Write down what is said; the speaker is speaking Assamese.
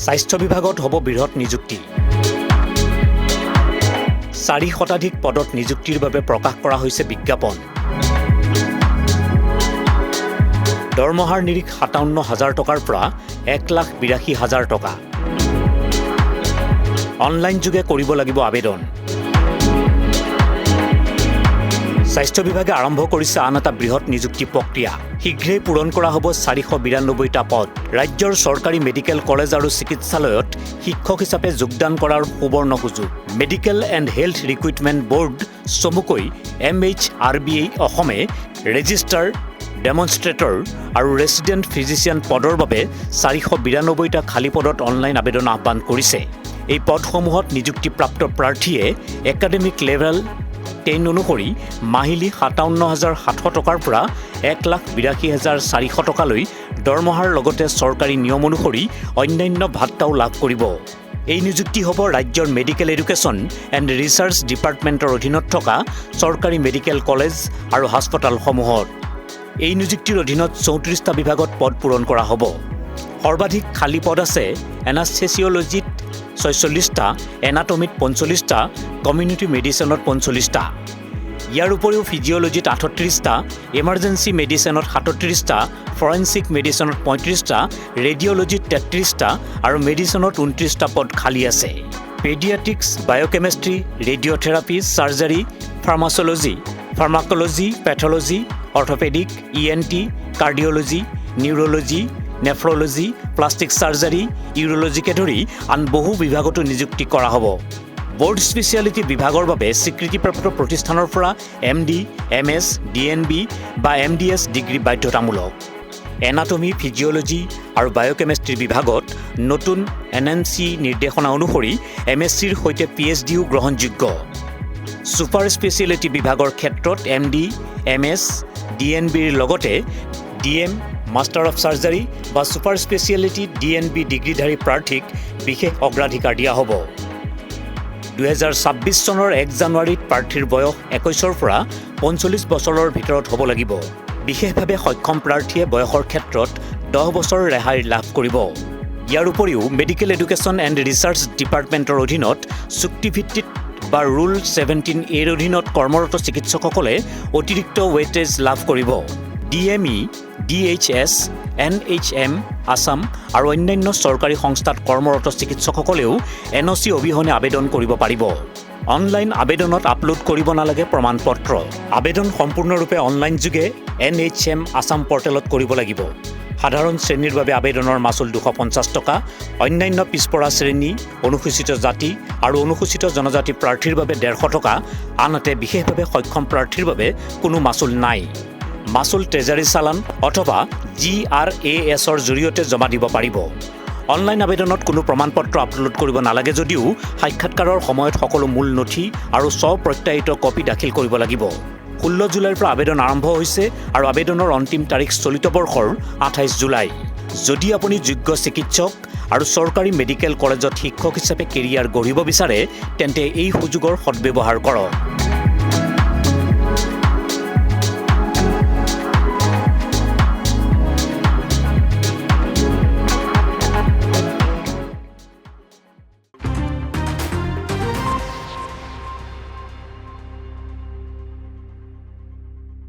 স্বাস্থ্য বিভাগত হ'ব বৃহৎ নিযুক্তি 4 শতাধিক পদত নিযুক্তিৰ বাবে প্ৰকাশ কৰা হৈছে বিজ্ঞাপন দৰমহাৰ নিৰিখ 57,000 টকাৰ পৰা 1,82,000 টকা অনলাইন যোগে কৰিব লাগিব আবেদন স্বাস্থ্য বিভাগে আৰম্ভ কৰিছে আন এটা বৃহৎ নিযুক্তি প্ৰক্ৰিয়া শীঘ্ৰেই পূৰণ কৰা হ'ব 492টা পদ ৰাজ্যৰ চৰকাৰী মেডিকেল কলেজ আৰু চিকিৎসালয়ত শিক্ষক হিচাপে যোগদান কৰাৰ সুবৰ্ণ সুযোগ medical and health recruitment board চমুকৈ MHRBA অসমে ৰেজিষ্ট্ৰাৰ ডেমনষ্ট্ৰেটৰ আৰু ৰেচিডেণ্ট ফিজিচিয়ান পদৰ বাবে 492টা খালী পদত অনলাইন আবেদন আহ্বান কৰিছে এই পদসমূহত নিযুক্তিপ্ৰাপ্ত প্ৰাৰ্থীয়ে একাডেমিক লেভেল 10 অনুসৰি মাহিলী 57,700 টকাৰ পৰা 1,82,400 টকালৈ দৰমহাৰ লগতে চৰকাৰী নিয়ম অনুসৰি অন্যান্য ভাত্তাও লাভ কৰিব এই নিযুক্তি হ'ব ৰাজ্যৰ মেডিকেল এডুকেশ্যন এণ্ড ৰিচাৰ্চ ডিপাৰ্টমেণ্টৰ অধীনত থকা চৰকাৰী মেডিকেল কলেজ আৰু হাস্পতালসমূহত এই নিযুক্তিৰ অধীনত 34টা বিভাগত পদ পূৰণ কৰা হ'ব সৰ্বাধিক খালী পদ আছে এনাস্থেচিঅলজিত 46টা এনাটমিত 45টা কমিউনিটি মেডিচিনত 45টা ইয়াৰ উপৰিও ফিজিঅলজিত 38টা এমাৰ্জেন্সি মেডিচিনত 37টা ফৰেনচিক মেডিচিনত 35টা ৰেডিঅলজিত 33টা আৰু মেডিচিনত 29টা পদ খালী আছে paediatrics biochemistry radiotherapy surgery pharmacology pharmacology pathology orthopaedic ENT cardiology neurology nephrology plastic surgery ইউৰলজিকে ধৰি আন বহু বিভাগতো নিযুক্তি কৰা হ'ব বৰ্ড স্পেচিয়েলিটি বিভাগৰ বাবে স্বীকৃতিপ্ৰাপ্ত প্ৰতিষ্ঠানৰ পৰা MD MS DNB বা MDS ডিগ্ৰী বাধ্যতামূলক এনাটমি ফিজিঅলজি আৰু বায়োকেমিষ্ট্ৰি বিভাগত নতুন NNC নিৰ্দেশনা অনুসৰি MSCৰ সৈতে PhDও গ্ৰহণযোগ্য ছুপাৰ স্পেচিয়েলিটি বিভাগৰ ক্ষেত্ৰত MD MS DNBৰ লগতে DM মাষ্টাৰ অফ চাৰ্জাৰী বা ছুপাৰ স্পেচিয়েলিটি DNB ডিগ্ৰীধাৰী প্ৰাৰ্থীক বিশেষ অগ্ৰাধিকাৰ দিয়া হ'ব 2026 চনৰ 1 জানুৱাৰীত প্ৰাৰ্থীৰ বয়স 21ৰ পৰা 45 বছৰৰ ভিতৰত হ'ব লাগিব বিশেষভাৱে সক্ষম প্ৰাৰ্থীয়ে বয়সৰ ক্ষেত্ৰত 10 বছৰ ৰেহাই লাভ কৰিব ইয়াৰ উপৰিও মেডিকেল এডুকেশ্যন এণ্ড ৰিচাৰ্চ ডিপাৰ্টমেণ্টৰ অধীনত চুক্তিভিত্তিত বা ৰুল 17A ৰ অধীনত কৰ্মৰত চিকিৎসকসকলে অতিৰিক্ত ৱেটেজ লাভ কৰিব DME DHS NHM আসাম আৰু অন্যান্য চৰকাৰী সংস্থাত কৰ্মৰত চিকিৎসকসকলেও NOC অবিহনে আবেদন কৰিব পাৰিব অনলাইন আবেদনত আপলোড কৰিব নালাগে প্ৰমাণপত্ৰ আবেদন সম্পূৰ্ণৰূপে অনলাইন যোগে NHM আসাম পৰ্টেলত কৰিব লাগিব সাধাৰণ শ্ৰেণীৰ বাবে আবেদনৰ মাচুল 250 টকা অন্যান্য পিছপৰা শ্ৰেণী অনুসূচিত জাতি আৰু অনুসূচিত জনজাতি প্ৰাৰ্থীৰ বাবে 150 টকা আনহাতে বিশেষভাৱে সক্ষম প্ৰাৰ্থীৰ বাবে কোনো মাচুল নাই মাচুল ট্ৰেজাৰী চালান অথবা GRASৰ জৰিয়তে জমা দিব পাৰিব অনলাইন আবেদনত কোনো প্ৰমাণপত্ৰ আপলোড কৰিব নালাগে যদিও সাক্ষাৎকাৰৰ সময়ত সকলো মূল নথি আৰু স্বপ্ৰত্যায়িত কপি দাখিল কৰিব লাগিব 16 জুলাইৰ পৰা আবেদন আৰম্ভ হৈছে আৰু আবেদনৰ অন্তিম তাৰিখ চলিত বৰ্ষৰ 28 জুলাই যদি আপুনি যোগ্য চিকিৎসক আৰু চৰকাৰী মেডিকেল কলেজত শিক্ষক হিচাপে কেৰিয়াৰ গঢ়িব বিচাৰে তেন্তে এই সুযোগৰ সদ্ব্যৱহাৰ কৰক